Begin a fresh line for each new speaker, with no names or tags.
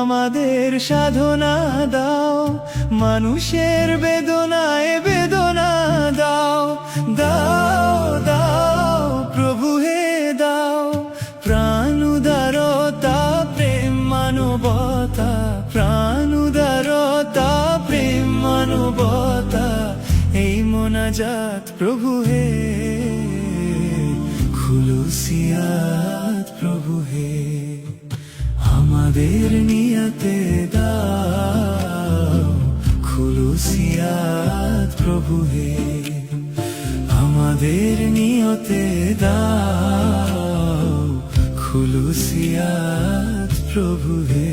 আমাদের সাধনা দাও, মানুষের বেদনায় বেদনা দাও। দাও দাও প্রভু হে দাও, প্রাণ উদারতা প্রেম মানবতা, প্রাণ উদারতা প্রেম মানবতা, এই মোনাজাত প্রভু হে, খুলুসিয়াত প্রভু হে। আমাদের নিয়তে দাও, খুলুসিয়াত প্রভু হে। আমাদের নিয়তে দাও, খুলুসিয়াত প্রভু হে।